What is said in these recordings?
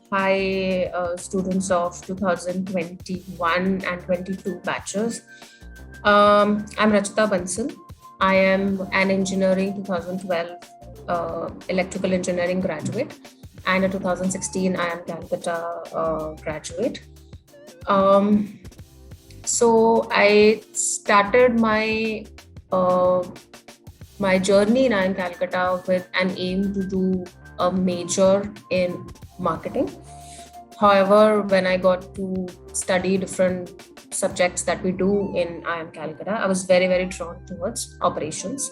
Hi, students of 2021 and 22 batches. I'm Rachita Bansal. I am an engineering 2012 electrical engineering graduate, and a 2016 IIM Calcutta graduate. Um, so I started uh, my journey in IIM Calcutta with an aim to do a major in marketing. However, when I got to study different subjects that we do in IIM Calcutta, I was very, very drawn towards operations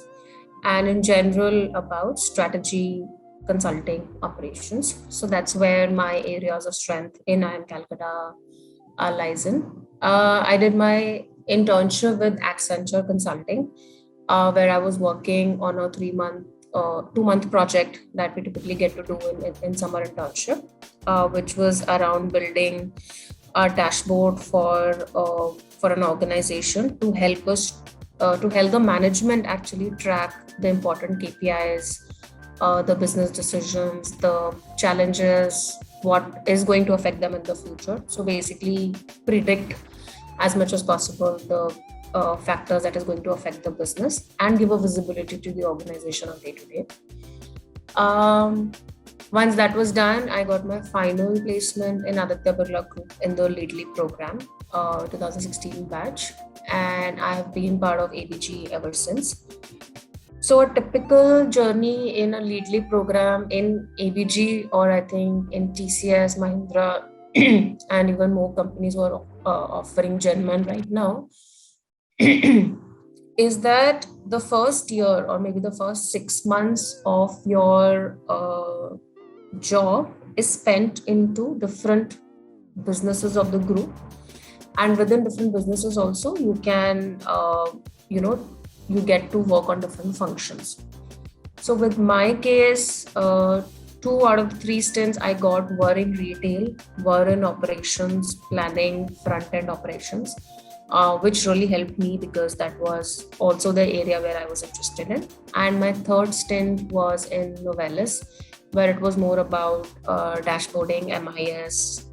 and in general about strategy consulting operations. So that's where my areas of strength in IIM Calcutta lies in. I did my internship with Accenture Consulting, where I was working on a 2 month project that we typically get to do in summer internship, which was around building a dashboard for an organization to help the management actually track the important KPIs, the business decisions, the challenges, what is going to affect them in the future. So basically, predict as much as possible the factors that is going to affect the business and give a visibility to the organization on day to day. Once that was done, I got my final placement in Aditya Birla Group in the Leadly program, 2016 batch, and I have been part of ABG ever since. So a typical journey in a Leadly program in ABG, or I think in TCS, Mahindra, and even more companies who are offering Genman right now, is that the first year or maybe the first 6 months of your job is spent into different businesses of the group, and within different businesses also you can you get to work on different functions. So with my case, 2 out of 3 stints I got were in retail, were in operations planning, front end operations, which really helped me because that was also the area where I was interested in. And my third stint was in Novelis, where it was more about dashboarding, MIS,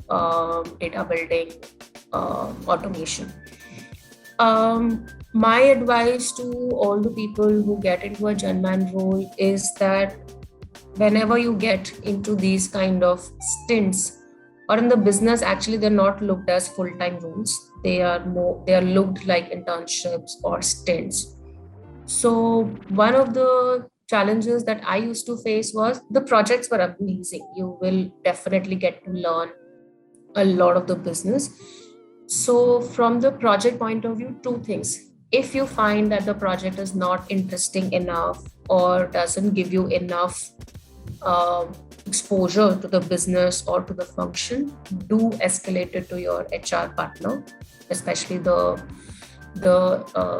data building, automation. My advice to all the people who get into a Genman role is that whenever you get into these kind of stints, or in the business, actually they're not looked as full-time roles. They are looked like internships or stints. So one of the challenges that I used to face was the projects were amazing. You will definitely get to learn a lot of the business. So from the project point of view, two things. If you find that the project is not interesting enough or doesn't give you enough uh, exposure to the business or to the function, do escalate it to your HR partner, especially the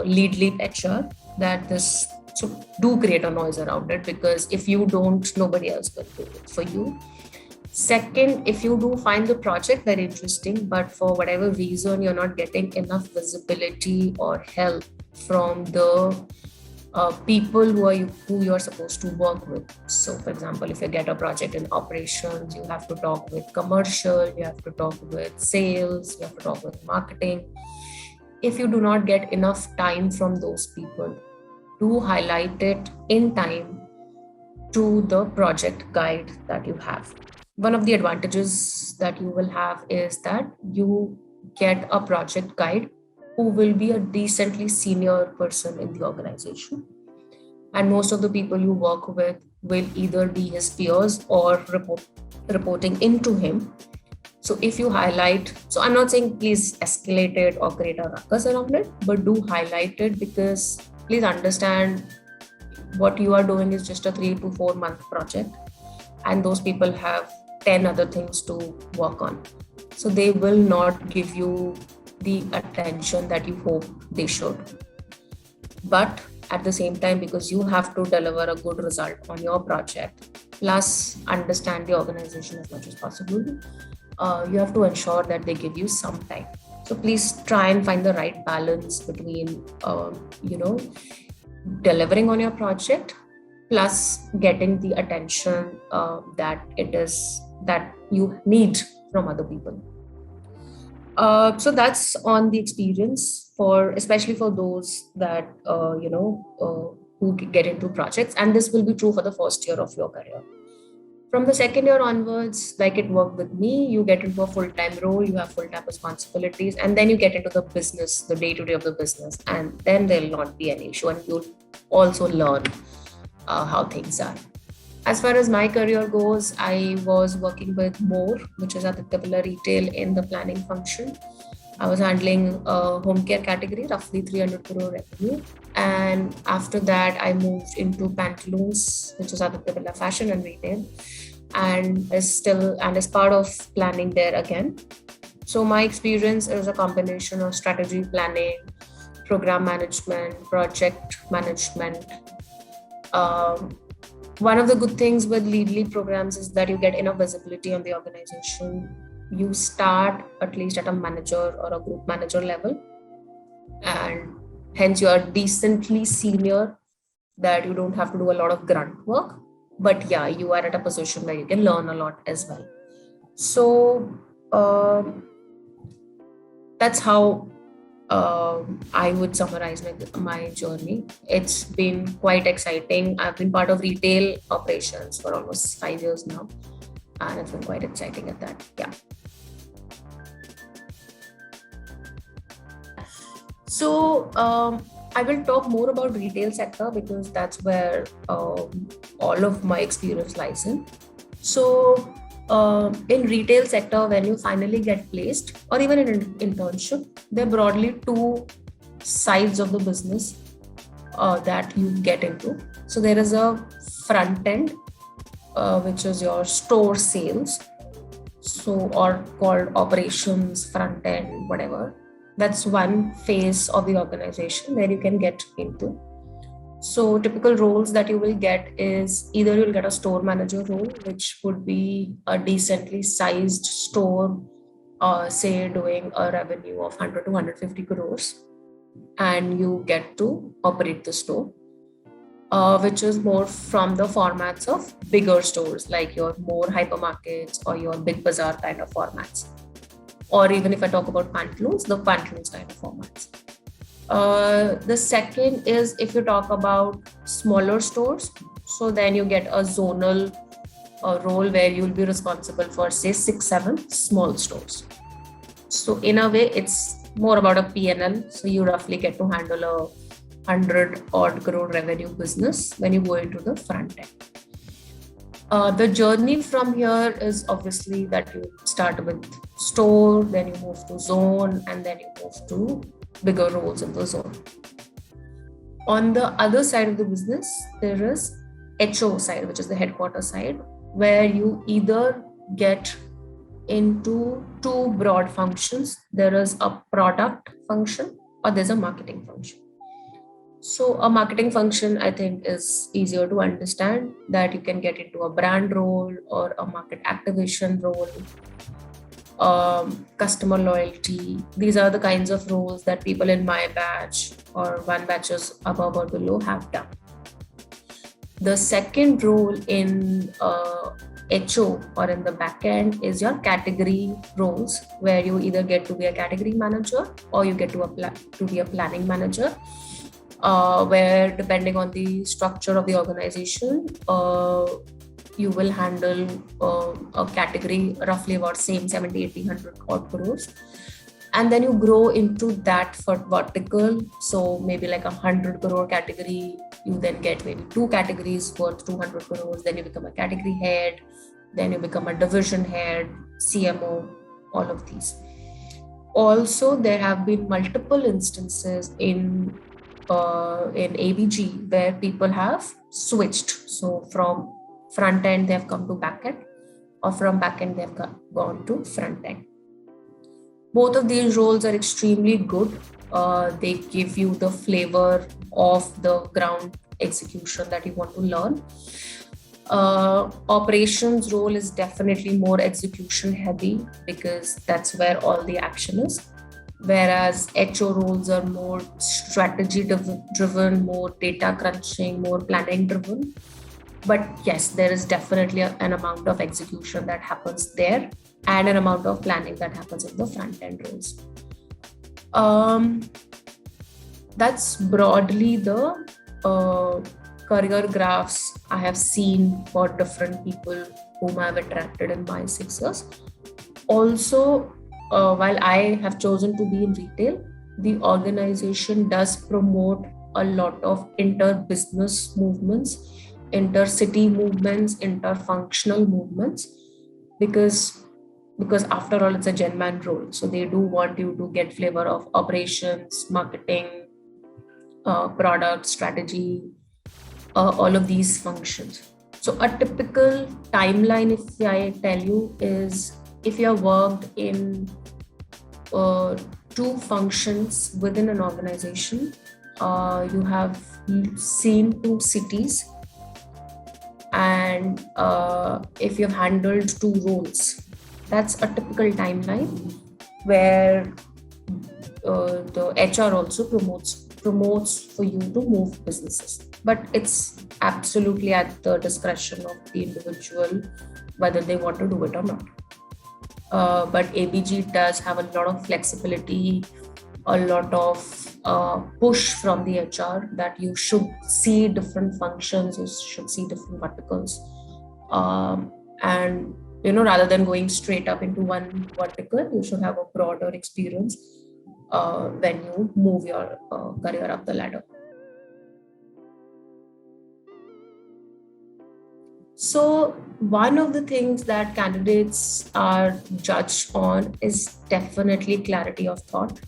lead HR. That this so do create a noise around it, because if you don't, nobody else will do it for you. Second, if you do find the project very interesting, but for whatever reason you're not getting enough visibility or help from the people who you're supposed to work with. So, for example, if you get a project in operations, you have to talk with commercial, you have to talk with sales, you have to talk with marketing. If you do not get enough time from those people, do highlight it in time to the project guide that you have. One of the advantages that you will have is that you get a project guide who will be a decently senior person in the organization. And most of the people you work with will either be his peers or reporting into him. So if you highlight, so I'm not saying please escalate it or create a ruckus around it, but do highlight it, because please understand what you are doing is just a 3 to 4 month project, and those people have 10 other things to work on. So they will not give you the attention that you hope they should. But at the same time, because you have to deliver a good result on your project, plus understand the organization as much as possible, you have to ensure that they give you some time. So please try and find the right balance between, delivering on your project plus getting the attention that it is that you need from other people. So that's on the experience especially for those that who get into projects, and this will be true for the first year of your career. From the second year onwards, like it worked with me, you get into a full-time role, you have full-time responsibilities, and then you get into the business, the day-to-day of the business, and then there'll not be an issue, and you'll also learn how things are. As far as my career goes, I was working with More, which is Aditya Retail, in the planning function. I was handling home care category, roughly 300 crore revenue. And after that, I moved into Pantaloons, which is Aditya Fashion and Retail, and is part of planning there again. So my experience is a combination of strategy planning, program management, project management. One of the good things with lead programs is that you get enough visibility on the organization. You start at least at a manager or a group manager level, and hence you are decently senior that you don't have to do a lot of grunt work. But yeah, you are at a position where you can learn a lot as well. So that's how I would summarize my journey. It's been quite exciting. I've been part of retail operations for almost 5 years now, and it's been quite exciting at that. Yeah. So I will talk more about retail sector because that's where all of my experience lies in. So in retail sector, when you finally get placed, or even in an internship, there are broadly two sides of the business that you get into. So there is a front end, which is your store sales, or called operations, front end, whatever. That's one phase of the organization where you can get into. So typical roles that you will get is either you'll get a store manager role, which would be a decently sized store, say doing a revenue of 100 to 150 crores, and you get to operate the store, which is more from the formats of bigger stores, like your more hypermarkets or your big bazaar kind of formats. Or even if I talk about Pantaloons, the Pantaloons kind of formats. The second is if you talk about smaller stores, so then you get a zonal role where you'll be responsible for, say, 6-7 small stores. So in a way, it's more about a P&L. So you roughly get to handle a 100 odd crore revenue business when you go into the front end. The journey from here is obviously that you start with store, then you move to zone, and then you move to bigger roles in the zone. On the other side of the business, there is HO side, which is the headquarter side, where you either get into two broad functions. There is a product function or there's a marketing function. So a marketing function, I think, is easier to understand, that you can get into a brand role or a market activation role, customer loyalty. These are the kinds of roles that people in my batch or one batches above or below have done. The second role in HO or in the back end is your category roles, where you either get to be a category manager or you get to be a planning manager. Where depending on the structure of the organization, you will handle a category roughly about same 70, 80, 100 odd crores. And then you grow into that for vertical. So maybe like 100 crore category, you then get maybe 2 categories worth 200 crores. Then you become a category head. Then you become a division head, CMO, all of these. Also, there have been multiple instances in ABG where people have switched. So from front end, they have come to back end, or from back end, they have gone to front end. Both of these roles are extremely good. They give you the flavor of the ground execution that you want to learn. Operations role is definitely more execution heavy because that's where all the action is. Whereas HO roles are more strategy driven, more data crunching, more planning driven. But yes, there is definitely an amount of execution that happens there and an amount of planning that happens in the front end roles. That's broadly the career graphs I have seen for different people whom I have interacted in my 6 years. Also, while I have chosen to be in retail, the organization does promote a lot of inter-business movements, inter-city movements, inter-functional movements, because after all, it's a gen man role. So they do want you to get flavor of operations, marketing, product strategy, all of these functions. So a typical timeline, if I tell you, is if you have worked in two functions within an organization, you have seen two cities, and if you've handled two roles, that's a typical timeline where the HR also promotes for you to move businesses. But it's absolutely at the discretion of the individual whether they want to do it or not. But ABG does have a lot of flexibility, a lot of push from the HR that you should see different functions, you should see different verticals. And rather than going straight up into one vertical, you should have a broader experience when you move your career up the ladder. So one of the things that candidates are judged on is definitely clarity of thought.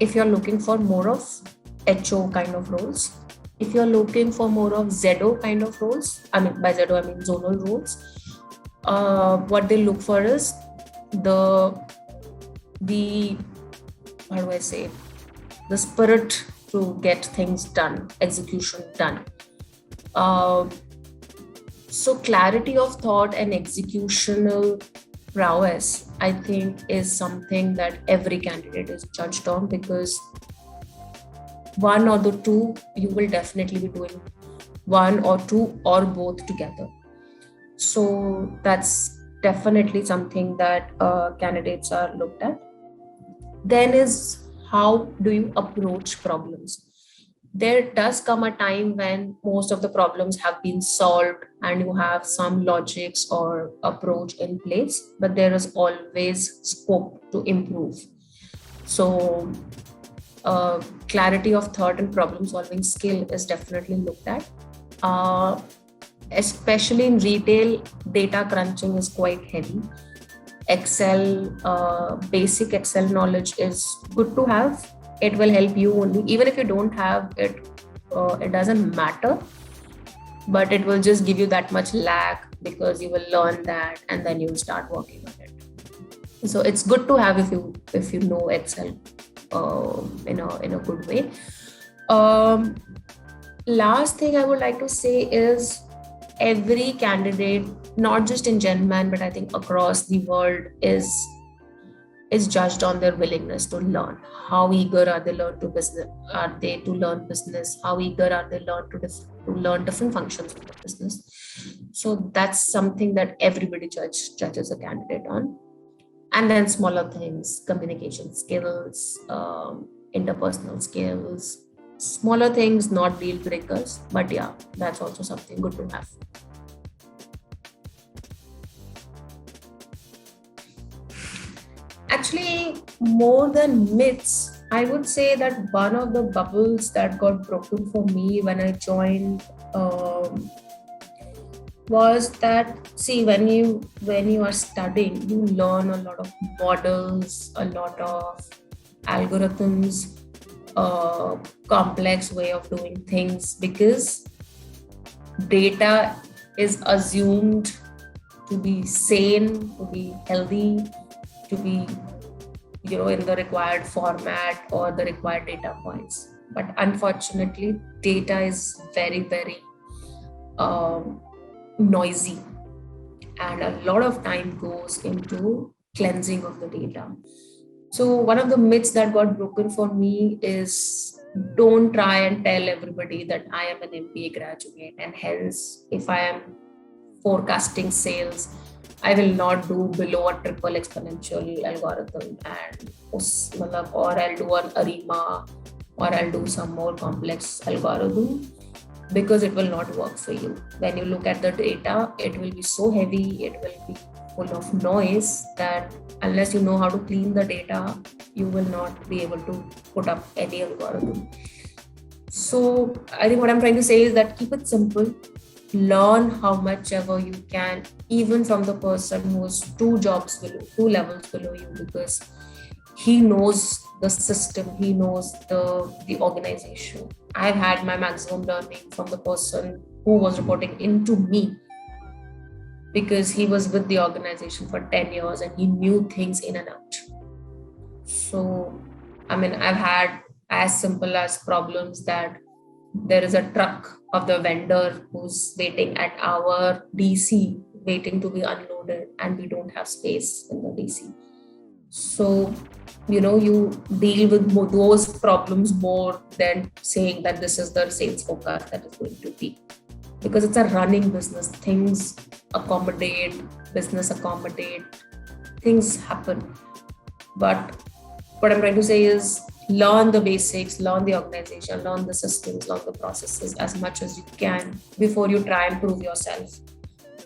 If you're looking for more of HO kind of roles, if you're looking for more of ZO kind of roles, I mean by ZO I mean zonal roles, what they look for is the how do I say, the spirit to get things done, execution done. So clarity of thought and executional prowess, I think, is something that every candidate is judged on, because one or the two, you will definitely be doing one or two or both together. So that's definitely something that candidates are looked at. Then is, how do you approach problems? There does come a time when most of the problems have been solved and you have some logics or approach in place, but there is always scope to improve. So clarity of thought and problem solving skill is definitely looked at. Especially in retail, data crunching is quite heavy. Excel, basic Excel knowledge is good to have. It will help you only. Even if you don't have it, it doesn't matter. But it will just give you that much lag, because you will learn that and then you'll start working on it. So it's good to have if you know Excel in a good way. Last thing I would like to say is, every candidate, not just in GenMan, but I think across the world, is judged on their willingness to learn. How eager are they to learn business? How eager are they to learn different functions of the business? So that's something that everybody judges a candidate on. And then smaller things, communication skills, interpersonal skills, smaller things, not deal breakers, but yeah, that's also something good to have. Actually, more than myths, I would say that one of the bubbles that got broken for me when I joined was that, see, when you are studying, you learn a lot of models, a lot of algorithms, complex way of doing things, because data is assumed to be sane, to be healthy, to be in the required format or the required data points. But unfortunately, data is very, very noisy, and a lot of time goes into cleansing of the data. So one of the myths that got broken for me is, don't try and tell everybody that I am an MBA graduate, and hence if I am forecasting sales, I will not do below a triple exponential algorithm, and or I'll do an ARIMA, or I'll do some more complex algorithm, because it will not work for you. When you look at the data, it will be so heavy, it will be full of noise, that unless you know how to clean the data, you will not be able to put up any algorithm. So I think what I'm trying to say is that keep it simple, learn how much ever you can, even from the person who is two levels below you, because he knows the system, he knows the organization. I've had my maximum learning from the person who was reporting into me, because he was with the organization for 10 years and he knew things in and out. So, I mean, I've had as simple as problems that there is a truck of the vendor who's waiting at our DC, waiting to be unloaded, and we don't have space in the DC. So, you deal with those problems more than saying that this is the sales forecast that is going to be. Because it's a running business, things accommodate, business accommodate, things happen. But what I'm trying to say is, learn the basics, learn the organization, learn the systems, learn the processes as much as you can before you try and prove yourself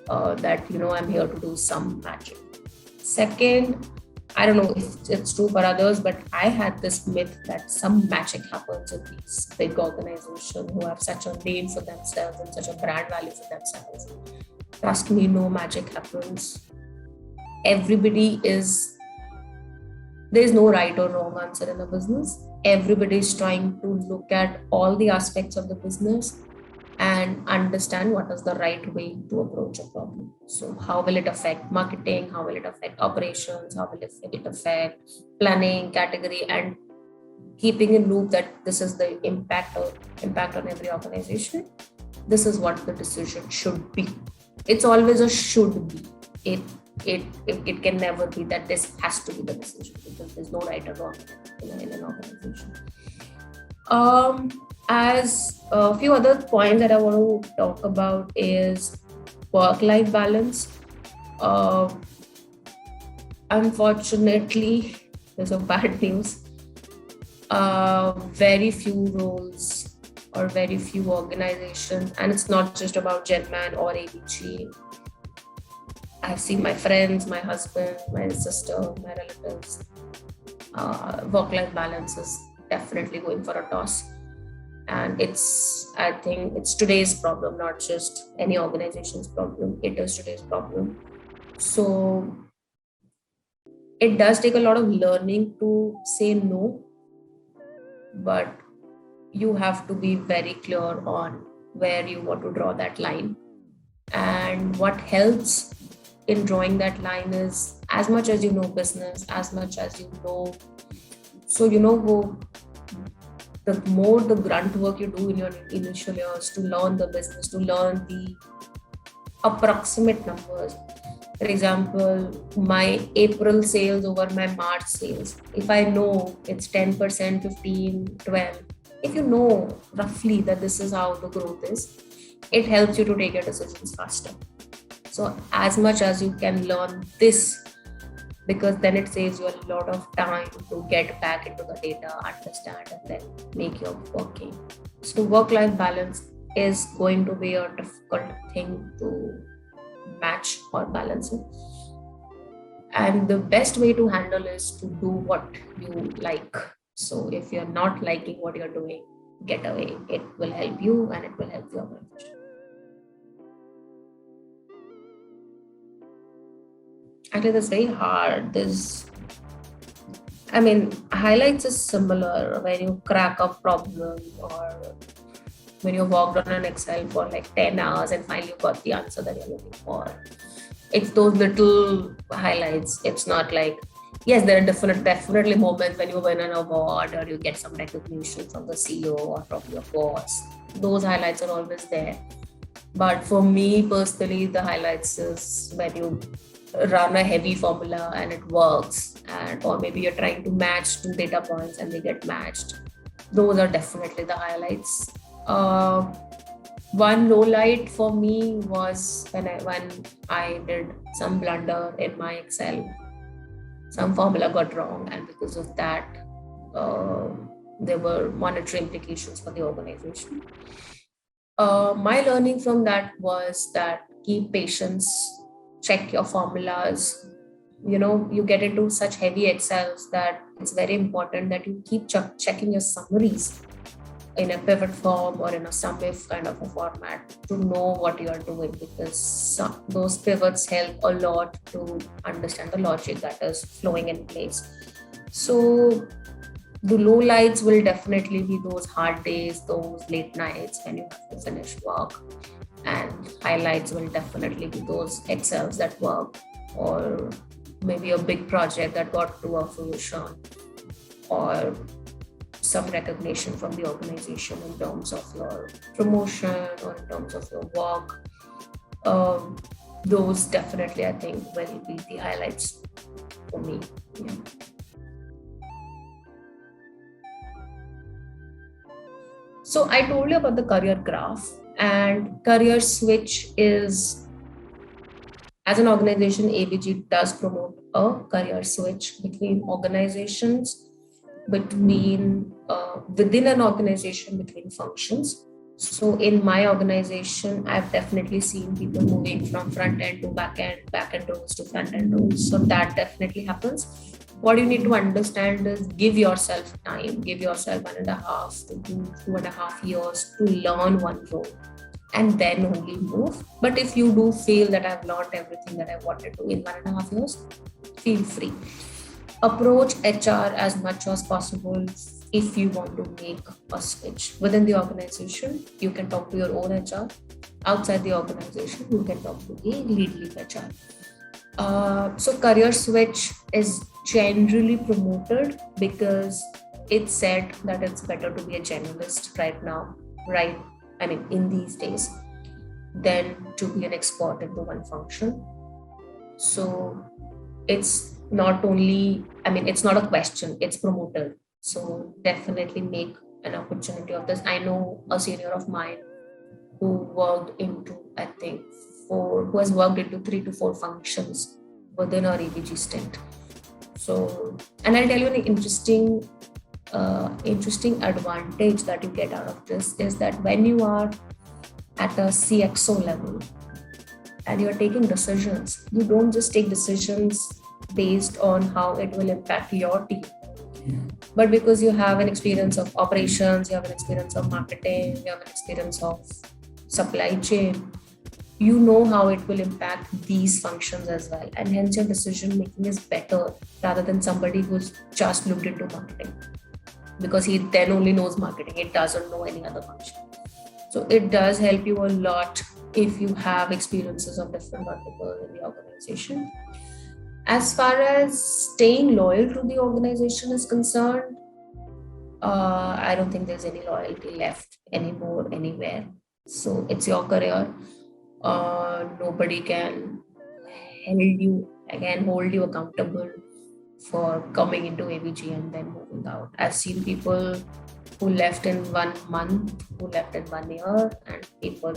that, I'm here to do some magic. Second, I don't know if it's true for others, but I had this myth that some magic happens in these big organizations who have such a name for themselves and such a brand value for themselves. Trust me, no magic happens. There is no right or wrong answer in a business. Everybody is trying to look at all the aspects of the business and understand what is the right way to approach a problem. So how will it affect marketing? How will it affect operations? How will it affect planning, category, and keeping in loop that this is the impact on every organization. This is what the decision should be. It's always a should be. It can never be that this has to be the decision, because there's no right or wrong in an organization. As a few other points that I want to talk about is work-life balance. Unfortunately, there's some bad news. Very few roles or very few organizations, and it's not just about Genman or ABG. I've seen my friends, my husband, my sister, my relatives. Work-life balance is definitely going for a toss. And I think it's today's problem, not just any organization's problem. It is today's problem. So it does take a lot of learning to say no, but you have to be very clear on where you want to draw that line. And what helps in drawing that line is, as much as you know business, as much as you know, the more the grunt work you do in your initial years to learn the business, to learn the approximate numbers. For example, my April sales over my March sales, if I know it's 10%, 15, 12, if you know roughly that this is how the growth is, it helps you to take your decisions faster. So as much as you can learn this, because then it saves you a lot of time to get back into the data, understand, and then make your working. So work-life balance is going to be a difficult thing to match or balance it. And the best way to handle is to do what you like. So if you're not liking what you're doing, get away. It will help you and it will help the organization. Actually, that's very hard. Highlights is similar when you crack a problem, or when you worked on an Excel for like 10 hours and finally got the answer that you're looking for. It's those little highlights. It's not like, yes, there are definitely moments when you win an award or you get some recognition from the CEO or from your boss. Those highlights are always there. But for me personally, the highlights is when you run a heavy formula and it works, and or maybe you're trying to match two data points and they get matched. Those are definitely the highlights. Uh, One low light for me was when I did some blunder in my Excel. Some formula got wrong, and because of that, uh, there were monetary implications for the organization. My learning from that was that keep patience, check your formulas. You get into such heavy Excels that it's very important that you keep checking your summaries in a pivot form or in a sum if kind of a format to know what you are doing, because those pivots help a lot to understand the logic that is flowing in place. So the low lights will definitely be those hard days, those late nights when you have to finish work, and highlights will definitely be those excels that work, or maybe a big project that got to a fruition, or some recognition from the organization in terms of your promotion or in terms of your work. Um, those definitely, I think, will be the highlights for me. Yeah. So I told you about the career graph, and career switch is, as an organization, ABG does promote a career switch between organizations, between within an organization, between functions. So in my organization, I've definitely seen people moving from front end to back end roles to front end roles. So that definitely happens. What you need to understand is give yourself time, give yourself 1.5 to 2.5 years to learn one role and then only move. But if you do feel that I've learned everything that I wanted to in 1.5 years, feel free. Approach HR as much as possible if you want to make a switch. Within the organization, you can talk to your own HR. Outside the organization, you can talk to a lead HR. So career switch is generally promoted because it's said that it's better to be a generalist right now, right? I mean, in these days, than to be an expert into one function. So it's not only, I mean, it's not a question, it's promoted. So definitely make an opportunity of this. I know a senior of mine who worked into, I think, who has worked into 3 to 4 functions within our ABG stint. So, and I'll tell you an interesting advantage that you get out of this is that when you are at a CXO level and you're taking decisions, you don't just take decisions based on how it will impact your team, but because you have an experience of operations, you have an experience of marketing, you have an experience of supply chain, you know how it will impact these functions as well. And hence your decision making is better rather than somebody who's just looked into marketing, because he then only knows marketing. It doesn't know any other function. So it does help you a lot if you have experiences of different verticals in the organization. As far as staying loyal to the organization is concerned, I don't think there's any loyalty left anymore anywhere. So it's your career. Nobody can hold you accountable for coming into ABG and then moving out. I've seen people who left in 1 month, who left in 1 year, and people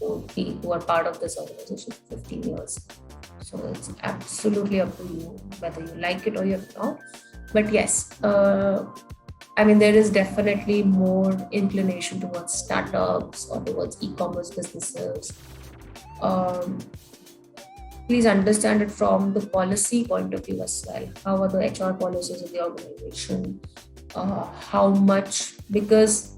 who are part of this organization for 15 years. So it's absolutely up to you whether you like it or you're not. But yes, I mean, there is definitely more inclination towards startups or towards e-commerce businesses. Please understand it from the policy point of view as well. How are the HR policies of the organization? How much, because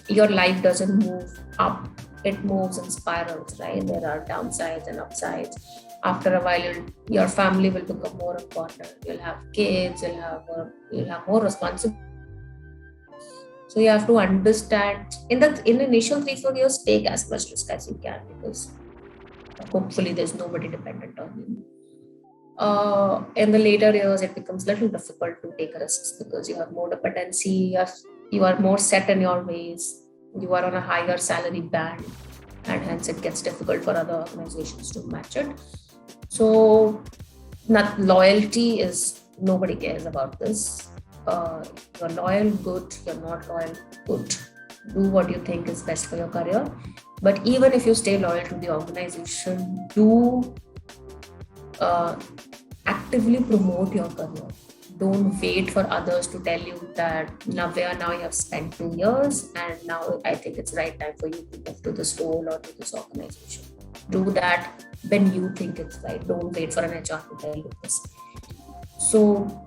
your life doesn't move up, it moves in spirals, right? There are downsides and upsides. After a while, your family will become more important. You'll have kids, you'll have more responsibility. So you have to understand in the initial 3-4 years, take as much risk as you can, because hopefully there's nobody dependent on you. In the later years, it becomes a little difficult to take risks because you have more dependency, you are more set in your ways, you are on a higher salary band. and hence it gets difficult for other organizations to match it. So not loyalty is, nobody cares about this. You're loyal, good. You're not loyal, good. Do what you think is best for your career. But even if you stay loyal to the organization, do actively promote your career. Don't wait for others to tell you that Navya, now you have spent 2 years and now I think it's right time for you to move to this role or to this organization. Do that when you think it's right. Don't wait for an HR to tell you this. So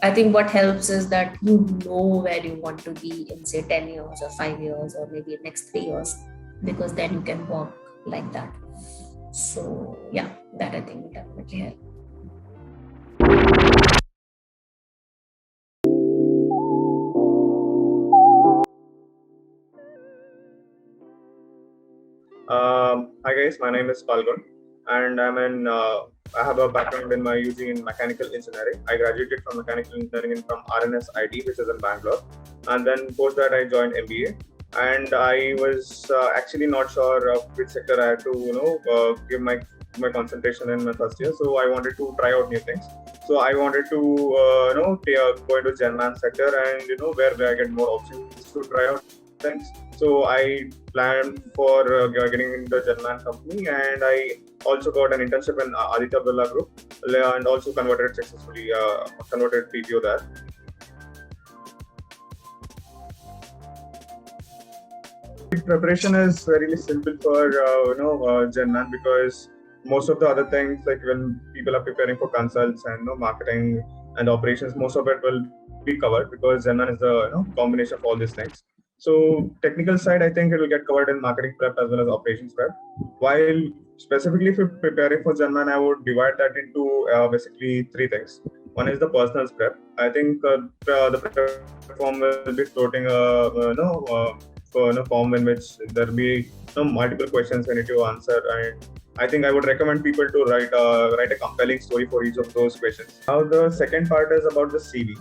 I think what helps is that you know where you want to be in, say, 10 years or 5 years or maybe next 3 years, because then you can work like that. So yeah, that I think will definitely help. Hi guys, my name is Palgun, and I have a background in my UG in mechanical engineering. I graduated from mechanical engineering from RNS IT, which is in Bangalore, and then post that I joined MBA. And I was actually not sure of which sector I had to give my concentration in my first year. So I wanted to try out new things. So I wanted to go into Gen-Man sector and where I get more options to try out things. So I planned for getting into the Gen-Man company, and I also got an internship in Aditya Birla Group, and also converted successfully, converted PPO there. Preparation is very simple for Gen-Man, because most of the other things, like when people are preparing for consults and marketing and operations, most of it will be covered, because Gen-Man is the combination of all these things. So technical side, I think it will get covered in marketing prep as well as operations prep. While specifically if you're preparing for Gen-Man, I would divide that into basically 3 things. One is the personals prep. I think the prep form will be floating form in which there will be multiple questions we need to answer, and I think I would recommend people to write a compelling story for each of those questions. Now the second part is about the CV.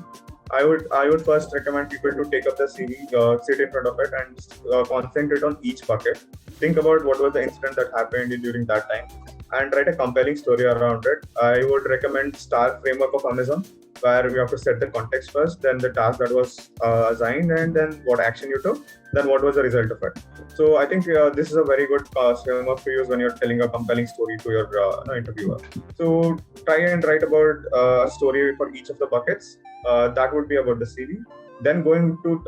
I would first recommend people to take up the CV, sit in front of it, and concentrate on each bucket. Think about what was the incident that happened during that time, and write a compelling story around it. I would recommend STAR framework of Amazon, where we have to set the context first, then the task that was assigned, and then what action you took, then what was the result of it. So I think this is a very good framework to use when you're telling a compelling story to your interviewer. So try and write about a story for each of the buckets. That would be about the CV. Then going for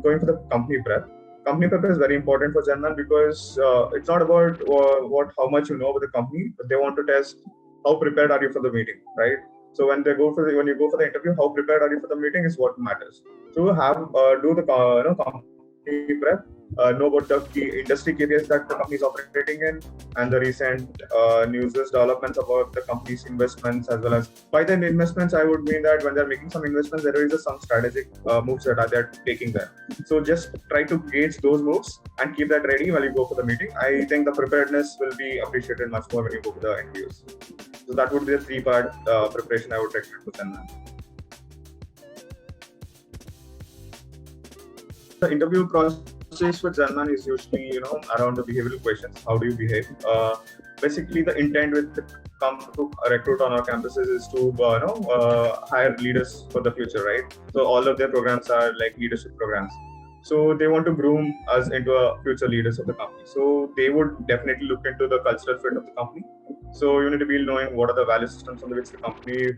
the company prep. Company prep is very important for Gen-Man, because it's not about how much you know about the company, but they want to test how prepared are you for the meeting, right? So when you go for the interview, how prepared are you for the meeting is what matters. So do the company prep, know about the key industry areas that the company is operating in, and the recent news developments about the company's investments, as well as by the investments, I would mean that when they're making some investments, there is some strategic moves that they're taking there. So just try to gauge those moves and keep that ready while you go for the meeting. I think the preparedness will be appreciated much more when you go for the interviews. So that would be the 3-part preparation I would recommend for Gen-Man. The interview process for Gen-Man is usually, around the behavioral questions. How do you behave? Basically, the intent with the come to recruit on our campuses is to, hire leaders for the future, right? So all of their programs are like leadership programs. So they want to groom us into a future leaders of the company. So they would definitely look into the cultural fit of the company. So you need to be knowing what are the value systems on which the company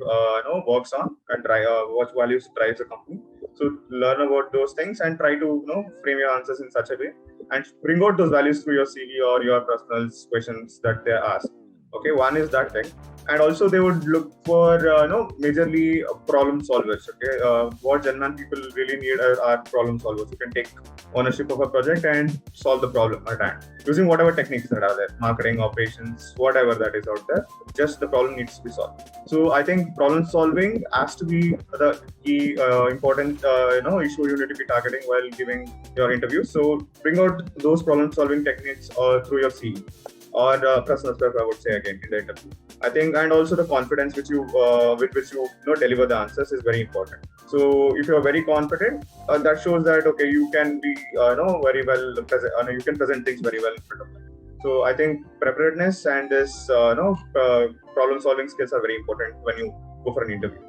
works on, and what values drives the company. So learn about those things and try to frame your answers in such a way, and bring out those values through your CV or your personal questions that they ask. Okay, one is that thing. And also they would look for majorly problem solvers. Okay, what Gen-Man people really need are problem solvers who can take ownership of a project and solve the problem at hand using whatever techniques that are there, marketing, operations, whatever that is out there. Just the problem needs to be solved. So I think problem solving has to be the key important issue you need to be targeting while giving your interview. So bring out those problem solving techniques through your CV or personal stuff, I would say, again in the interview. I think, and also the confidence with which you deliver the answers is very important. So if you are very confident, that shows that okay, you can be very well present. You can present things very well in front of them. So I think preparedness and this problem solving skills are very important when you go for an interview.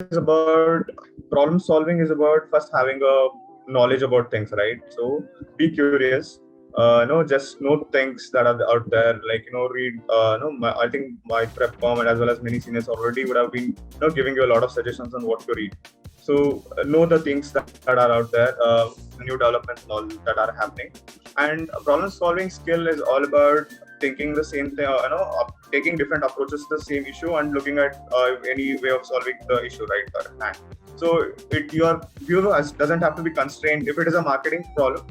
It's about problem solving is about first having a knowledge about things, right? So be curious. Just know things that are out there. Like read. I think my prep com and as well as many seniors already would have been giving you a lot of suggestions on what to read. So know the things that are out there, new developments and all that are happening. And problem solving skill is all about thinking the same thing. Taking different approaches to the same issue and looking at any way of solving the issue right at hand. So your view doesn't have to be constrained. If it is a marketing problem,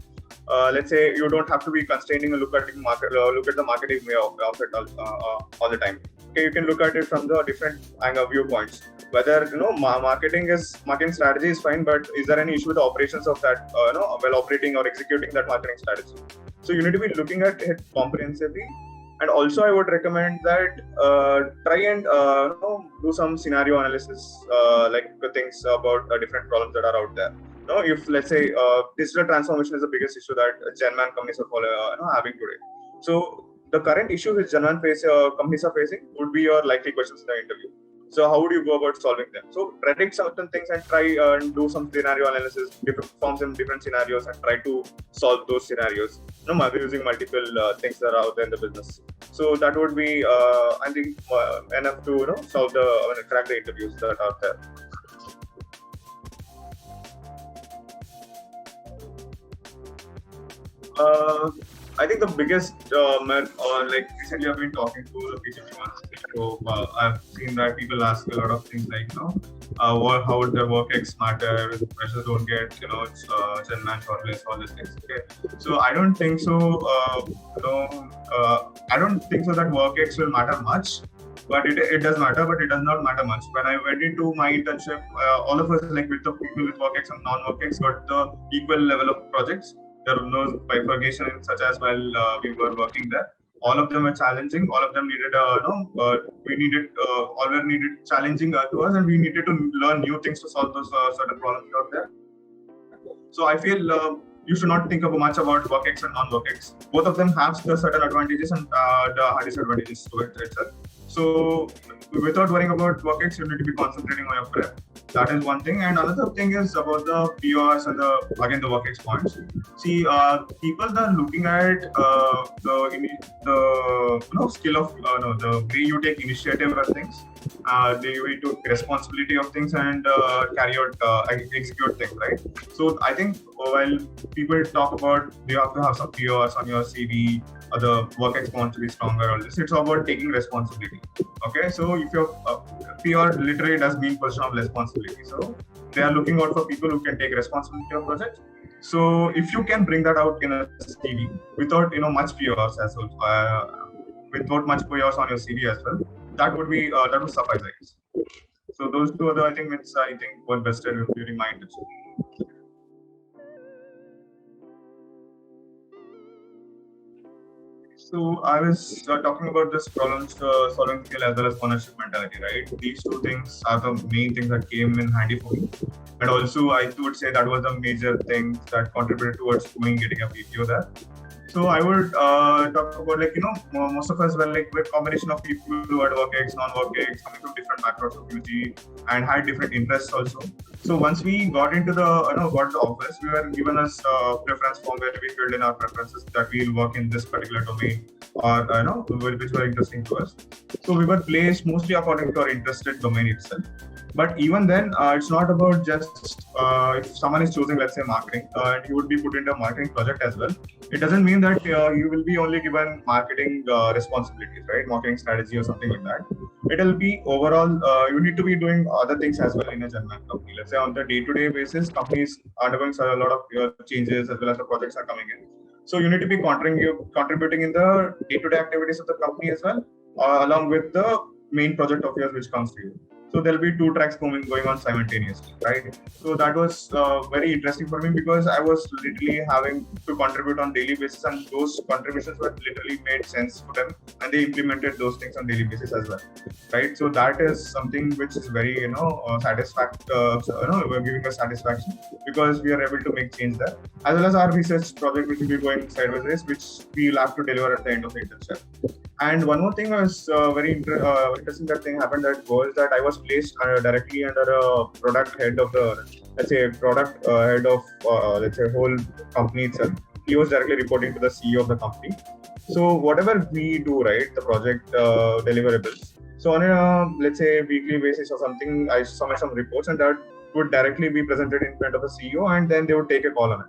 let's say you don't have to be constraining and look at the marketing way of it all the time. Okay, you can look at it from the different viewpoints. Whether marketing strategy is fine, but is there any issue with the operations of that well operating or executing that marketing strategy? So you need to be looking at it comprehensively. And also, I would recommend that try and do some scenario analysis, like things about different problems that are out there. If let's say digital transformation is the biggest issue that Gen-Man companies are having today. So the current issue which Gen-Man companies are facing would be your likely questions in the interview. So how would you go about solving them? So predict certain things and try and do some scenario analysis, different forms in different scenarios, and try to solve those scenarios. Using multiple things that are out there in the business. So that would be, I think, enough to crack the interviews that are there. I think the biggest, recently I've been talking to the PCP ones. So I've seen that people ask a lot of things like, how would their work X matter? Freshers don't get, Gen-Man shortlist, all these things. Okay. So I don't think so. I don't think so that work X will matter much. But it does matter, but it does not matter much. When I went into my internship, all of us, like with the people with work X and non-work X, got the equal level of projects. There was no bifurcation such as while we were working there. All of them were challenging. All of them needed, all were needed challenging to us, and we needed to learn new things to solve those certain problems out there. So I feel you should not think much about work X and non-work X. Both of them have the certain advantages and the disadvantages to it itself. So without worrying about work X, you need to be concentrating on your prep. That is one thing. And another thing is about the PORs and the work X points. See, people that are looking at the skill of the way you take initiative of things, the way to take responsibility of things and execute things, right? So I think while people talk about you have to have some PORs on your CV, or the work X wants to be stronger, all this, it's about taking responsibility. Okay, so if your PR literally does mean position of responsibility, so they are looking out for people who can take responsibility of projects. So if you can bring that out in a CV without much PRs as well, without much PRs on your CV as well, that would suffice, I guess. So those two are the which I think were best during my internship. So I was talking about this problem solving skill as well as ownership mentality, right? These two things are the main things that came in handy for me. And also I would say that was a major thing that contributed towards getting a PPO there. So I would talk about most of us were we're a combination of people who had work X, non-work X, coming from different backgrounds of UG and had different interests also. So once we got into the office, we were given us preference form where we filled in our preferences that we'll work in this particular domain or which were interesting to us. So we were placed mostly according to our interested domain itself. But even then, it's not about just if someone is choosing, let's say, marketing, and he would be put into a marketing project as well. It doesn't mean that you will be only given marketing responsibilities, right? Marketing strategy or something like that. It'll be overall, you need to be doing other things as well in a Gen-Man company. Let's say on the day-to-day basis, companies are undergoing a lot of changes as well as the projects are coming in. So you need to be contributing in the day-to-day activities of the company as well, along with the main project of yours which comes to you. So there'll be two tracks going on simultaneously, right? So that was very interesting for me because I was literally having to contribute on daily basis, and those contributions were literally made sense for them, and they implemented those things on daily basis as well, right? So that is something which is very we're giving us satisfaction because we are able to make change there, as well as our research project which will be going sideways, which we will have to deliver at the end of the internship. And one more thing was very interesting that thing happened that was that I was placed directly under a product head of the, let's say, product head of, let's say, whole company itself. He was directly reporting to the CEO of the company. So whatever we do, right, the project deliverables. So on a, let's say, weekly basis or something, I submit some reports and that would directly be presented in front of the CEO, and then they would take a call on it.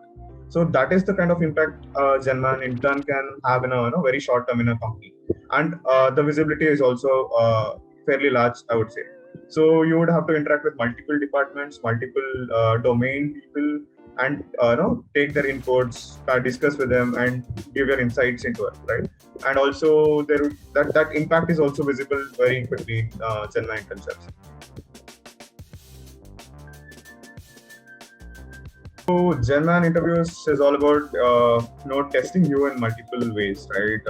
So that is the kind of impact Genman intern can have in a very short term in a company. And the visibility is also fairly large, I would say. So you would have to interact with multiple departments, multiple domain people, and take their inputs, discuss with them, and give your insights into it, right? And also that impact is also visible very quickly in Genman internships. So Genman interviews is all about testing you in multiple ways, right?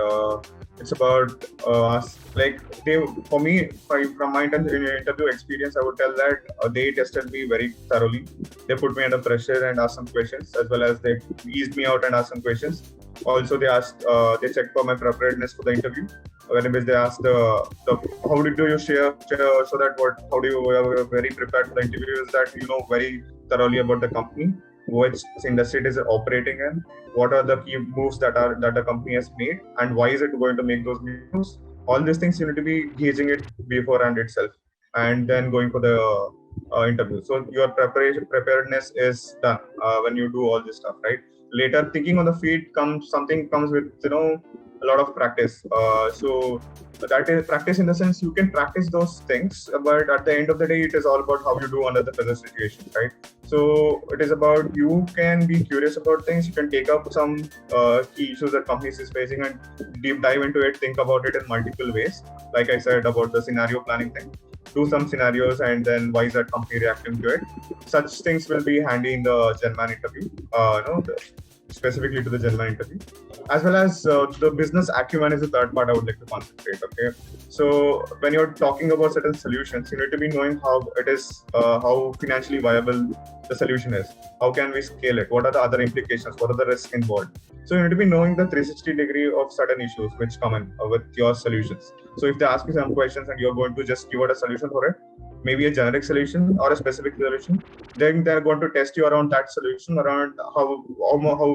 It's about for me, from my interview experience, I would tell that they tested me very thoroughly. They put me under pressure and asked some questions, as well as they eased me out and asked some questions. Also, they checked for my preparedness for the interview. Whenever they asked how do you share so that how do you very prepared for the interview, is that you know very thoroughly about the company, which industry it is operating in, what are the key moves that the company has made, and why is it going to make those moves. All these things you need to be gauging it beforehand itself, and then going for the interview. So your preparedness is done when you do all this stuff, right? Later, thinking on the feet comes with a lot of practice. So that is practice in the sense you can practice those things, but at the end of the day, it is all about how you do under the pressure situation, right? So it is about you can be curious about things. You can take up some key issues that companies is facing and deep dive into it. Think about it in multiple ways. Like I said about the scenario planning thing, do some scenarios and then why is that company reacting to it. Such things will be handy in the Genman interview. Specifically to the Genman interview, as well as the business acumen is the third part I would like to concentrate. Okay, so when you're talking about certain solutions, you need to be knowing how financially viable the solution is. How can we scale it? What are the other implications? What are the risks involved? So you need to be knowing the 360 degree of certain issues which come in with your solutions. So if they ask you some questions and you're going to just give out a solution for it, maybe a generic solution or a specific solution, then they're going to test you around that solution, around how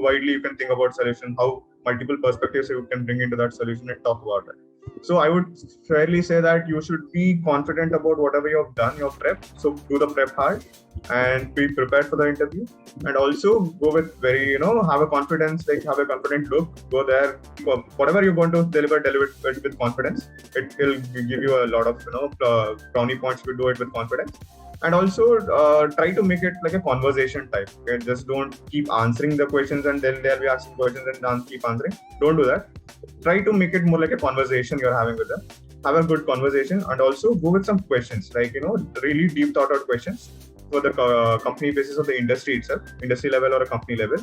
widely you can think about solution, how multiple perspectives you can bring into that solution and talk about it. So I would fairly say that you should be confident about whatever you have done, your prep. So do the prep hard and be prepared for the interview, and also go with have a confidence, have a confident look. Go there, whatever you're going to deliver it with confidence. It will give you a lot of brownie points if you do it with confidence. And also try to make it like a conversation type. Okay? Just don't keep answering the questions and then they'll be asking questions and keep answering. Don't do that. Try to make it more like a conversation you're having with them. Have a good conversation, and also go with some questions, really deep thought out questions for the company basis of the industry itself, industry level or a company level.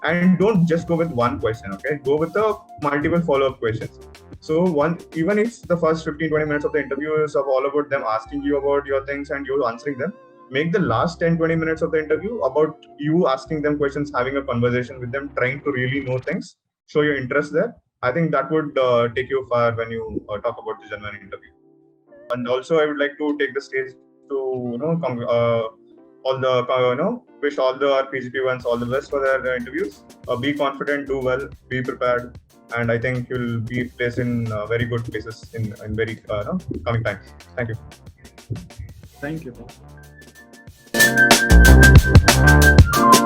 And don't just go with one question, okay? Go with the multiple follow-up questions. So even if the first 15-20 minutes of the interview is all about them asking you about your things and you answering them, make the last 10-20 minutes of the interview about you asking them questions, having a conversation with them, trying to really know things, show your interest there. I think that would take you far when you talk about the Genman interview. And also, I would like to take the stage to wish all the RPGP ones all the best for their interviews. Be confident, do well, be prepared, and I think you'll be placed in very good places in very coming times. Thank you. Thank you.